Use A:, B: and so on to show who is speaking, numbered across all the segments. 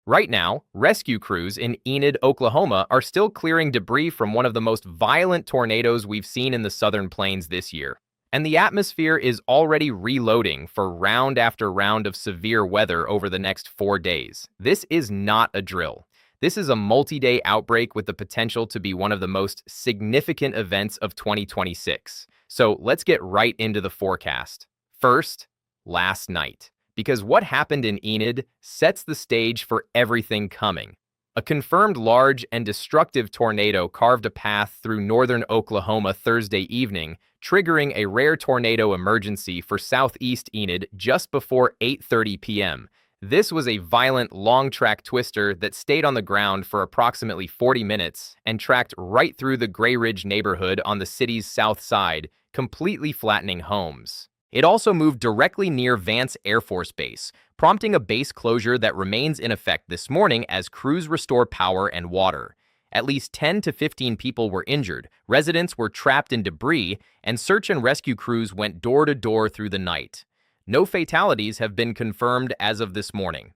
A: Right now, rescue crews in Enid, Oklahoma are still clearing debris from one of the most violent tornadoes we've seen in the southern plains this year. And the atmosphere is already reloading for round after round of severe weather over the next 4 days. This is not a drill. This is a multi-day outbreak with the potential to be one of the most significant events of 2026. So let's get right into the forecast. First, last night. Because what happened in Enid sets the stage for everything coming. A confirmed large and destructive tornado carved a path through northern Oklahoma Thursday evening, triggering a rare tornado emergency for southeast Enid just before 8:30 p.m. This was a violent long-track twister that stayed on the ground for approximately 40 minutes and tracked right through the Gray Ridge neighborhood on the city's south side, completely flattening homes. It also moved directly near Vance Air Force Base, prompting a base closure that remains in effect this morning as crews restore power and water. At least 10 to 15 people were injured, residents were trapped in debris, and search and rescue crews went door to door through the night. No fatalities have been confirmed as of this morning.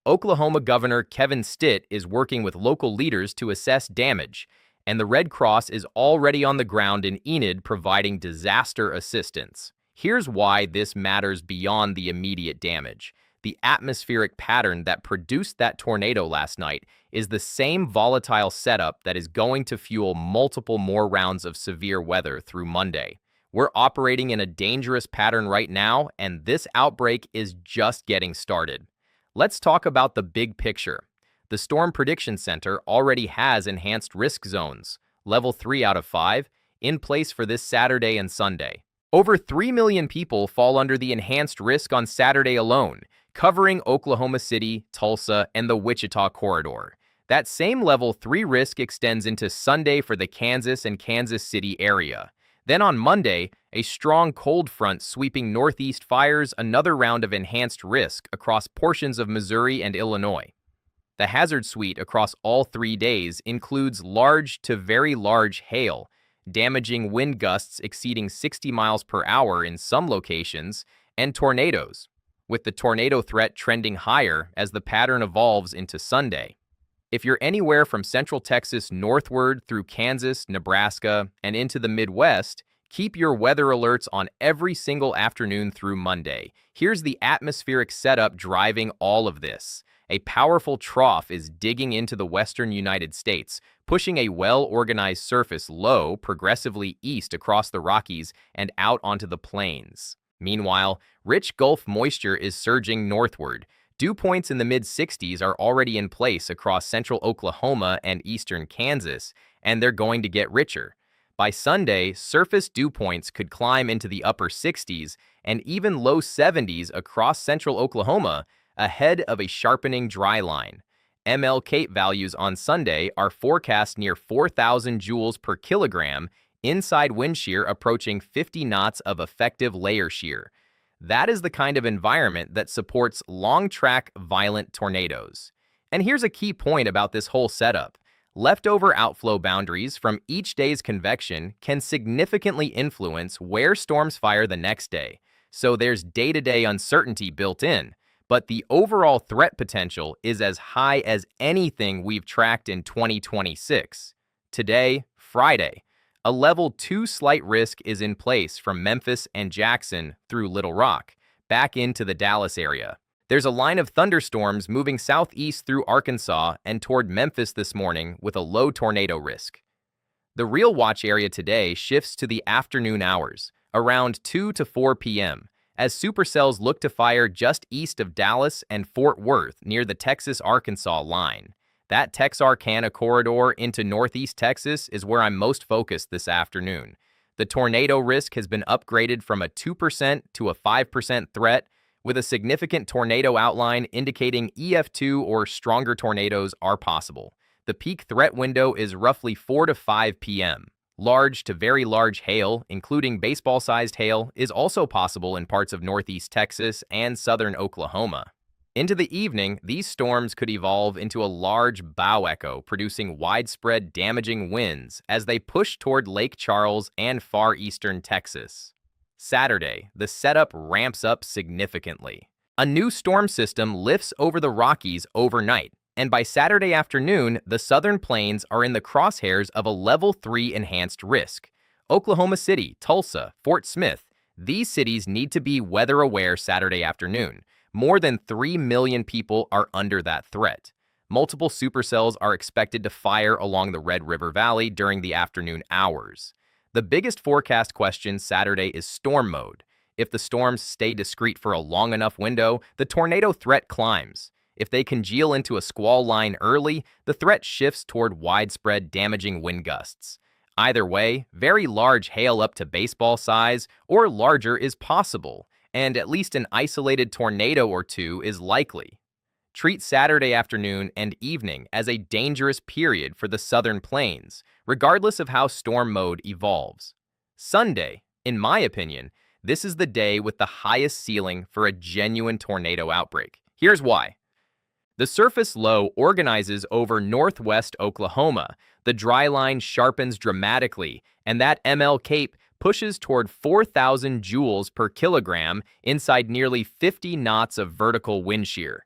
A: Oklahoma Governor Kevin Stitt is working with local leaders to assess damage, and the Red Cross is already on the ground in Enid providing disaster assistance. Here's why this matters beyond the immediate damage. The atmospheric pattern that produced that tornado last night is the same volatile setup that is going to fuel multiple more rounds of severe weather through Monday. We're operating in a dangerous pattern right now, and this outbreak is just getting started. Let's talk about the big picture. The Storm Prediction Center already has enhanced risk zones, level 3 out of 5, in place for this Saturday and Sunday. Over 3 million people fall under the enhanced risk on Saturday alone, covering Oklahoma City, Tulsa, and the Wichita corridor. That same level 3 risk extends into Sunday for the Kansas and Kansas City area. Then on Monday, a strong cold front sweeping northeast fires another round of enhanced risk across portions of Missouri and Illinois. The hazard suite across all 3 days includes large to very large hail, damaging wind gusts exceeding 60 miles per hour in some locations, and tornadoes, with the tornado threat trending higher as the pattern evolves into Sunday. If you're anywhere from central Texas northward through Kansas, Nebraska, and into the Midwest, keep your weather alerts on every single afternoon through Monday. Here's the atmospheric setup driving all of this. A powerful trough is digging into the western United States, pushing a well-organized surface low progressively east across the Rockies and out onto the plains. Meanwhile, rich Gulf moisture is surging northward. Dew points in the mid-60s are already in place across central Oklahoma and eastern Kansas, and they're going to get richer. By Sunday, surface dew points could climb into the upper 60s and even low 70s across central Oklahoma, ahead of a sharpening dry line. ML Cape values on Sunday are forecast near 4,000 joules per kilogram, inside wind shear approaching 50 knots of effective layer shear. That is the kind of environment that supports long-track violent tornadoes. And here's a key point about this whole setup. Leftover outflow boundaries from each day's convection can significantly influence where storms fire the next day, so there's day-to-day uncertainty built in. But the overall threat potential is as high as anything we've tracked in 2026. Today, Friday, a level 2 slight risk is in place from Memphis and Jackson through Little Rock, back into the Dallas area. There's a line of thunderstorms moving southeast through Arkansas and toward Memphis this morning with a low tornado risk. The real watch area today shifts to the afternoon hours, around 2 to 4 p.m., as supercells look to fire just east of Dallas and Fort Worth near the Texas-Arkansas line. That Texarkana corridor into northeast Texas is where I'm most focused this afternoon. The tornado risk has been upgraded from a 2% to a 5% threat, with a significant tornado outline indicating EF2 or stronger tornadoes are possible. The peak threat window is roughly 4 to 5 p.m. Large to very large hail, including baseball-sized hail, is also possible in parts of northeast Texas and southern Oklahoma. Into the evening, these storms could evolve into a large bow echo, producing widespread damaging winds as they push toward Lake Charles and far eastern Texas. Saturday, the setup ramps up significantly. A new storm system lifts over the Rockies overnight, and by Saturday afternoon, the southern plains are in the crosshairs of a Level 3 enhanced risk. Oklahoma City, Tulsa, Fort Smith, these cities need to be weather aware Saturday afternoon. More than 3 million people are under that threat. Multiple supercells are expected to fire along the Red River Valley during the afternoon hours. The biggest forecast question Saturday is storm mode. If the storms stay discrete for a long enough window, the tornado threat climbs. If they congeal into a squall line early, the threat shifts toward widespread damaging wind gusts. Either way, very large hail up to baseball size or larger is possible, and at least an isolated tornado or two is likely. Treat Saturday afternoon and evening as a dangerous period for the southern plains, regardless of how storm mode evolves. Sunday, in my opinion, this is the day with the highest ceiling for a genuine tornado outbreak. Here's why. The surface low organizes over northwest Oklahoma. The dry line sharpens dramatically, and that ML Cape pushes toward 4,000 joules per kilogram inside nearly 50 knots of vertical wind shear.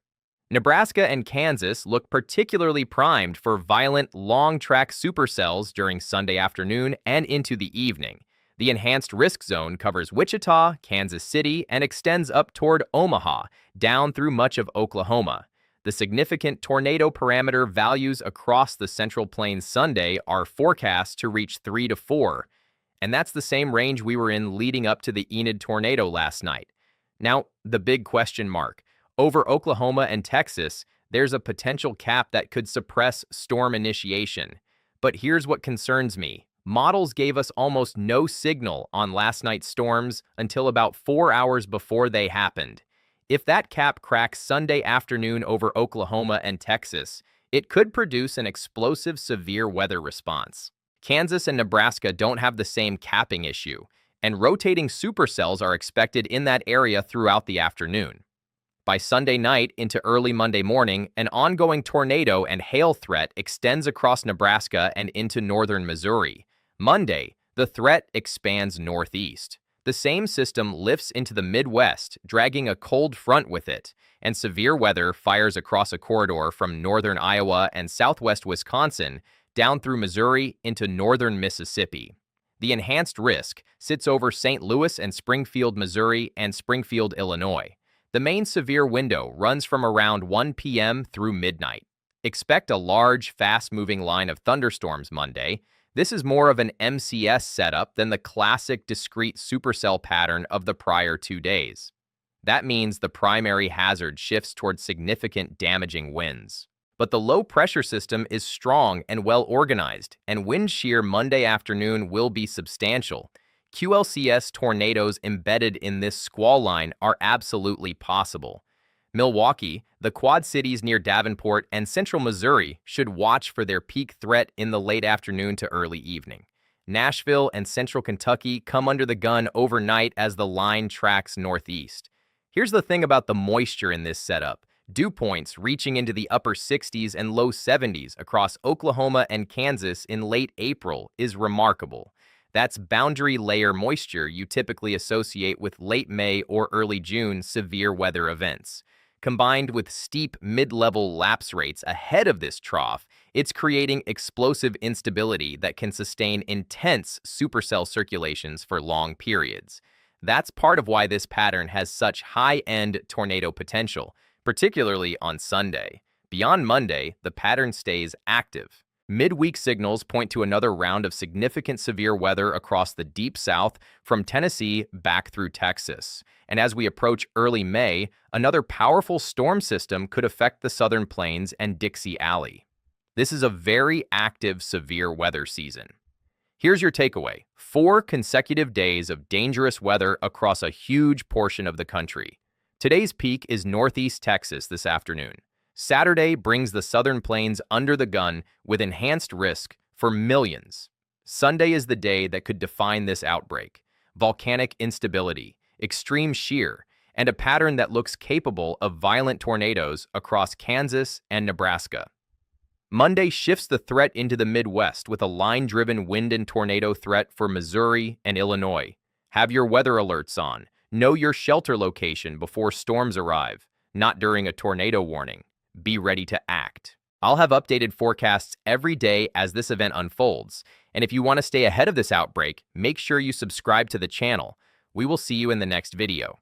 A: Nebraska and Kansas look particularly primed for violent long-track supercells during Sunday afternoon and into the evening. The enhanced risk zone covers Wichita, Kansas City, and extends up toward Omaha, down through much of Oklahoma. The significant tornado parameter values across the Central Plains Sunday are forecast to reach 3 to 4, and that's the same range we were in leading up to the Enid tornado last night. Now, the big question mark. Over Oklahoma and Texas, there's a potential cap that could suppress storm initiation. But here's what concerns me. Models gave us almost no signal on last night's storms until about 4 hours before they happened. If that cap cracks Sunday afternoon over Oklahoma and Texas, it could produce an explosive severe weather response. Kansas and Nebraska don't have the same capping issue, and rotating supercells are expected in that area throughout the afternoon. By Sunday night into early Monday morning, an ongoing tornado and hail threat extends across Nebraska and into northern Missouri. Monday, the threat expands northeast. The same system lifts into the Midwest, dragging a cold front with it, and severe weather fires across a corridor from northern Iowa and southwest Wisconsin down through Missouri into northern Mississippi. The enhanced risk sits over St. Louis and Springfield, Missouri, and Springfield, Illinois. The main severe window runs from around 1 p.m. through midnight. Expect a large, fast-moving line of thunderstorms Monday. This is more of an MCS setup than the classic discrete supercell pattern of the prior 2 days. That means the primary hazard shifts towards significant damaging winds. But the low-pressure system is strong and well-organized, and wind shear Monday afternoon will be substantial. QLCS tornadoes embedded in this squall line are absolutely possible. Milwaukee, the Quad Cities near Davenport, and central Missouri should watch for their peak threat in the late afternoon to early evening. Nashville and central Kentucky come under the gun overnight as the line tracks northeast. Here's the thing about the moisture in this setup. Dew points reaching into the upper 60s and low 70s across Oklahoma and Kansas in late April is remarkable. That's boundary layer moisture you typically associate with late May or early June severe weather events. Combined with steep mid-level lapse rates ahead of this trough, it's creating explosive instability that can sustain intense supercell circulations for long periods. That's part of why this pattern has such high-end tornado potential, particularly on Sunday. Beyond Monday, the pattern stays active. Midweek signals point to another round of significant severe weather across the Deep South from Tennessee back through Texas. And as we approach early May, another powerful storm system could affect the Southern Plains and Dixie Alley. This is a very active severe weather season. Here's your takeaway: 4 consecutive days of dangerous weather across a huge portion of the country. Today's peak is northeast Texas this afternoon. Saturday brings the Southern Plains under the gun with enhanced risk for millions. Sunday is the day that could define this outbreak: volcanic instability, extreme shear, and a pattern that looks capable of violent tornadoes across Kansas and Nebraska. Monday shifts the threat into the Midwest with a line-driven wind and tornado threat for Missouri and Illinois. Have your weather alerts on. Know your shelter location before storms arrive, not during a tornado warning. Be ready to act. I'll have updated forecasts every day as this event unfolds, and if you want to stay ahead of this outbreak, make sure you subscribe to the channel. We will see you in the next video.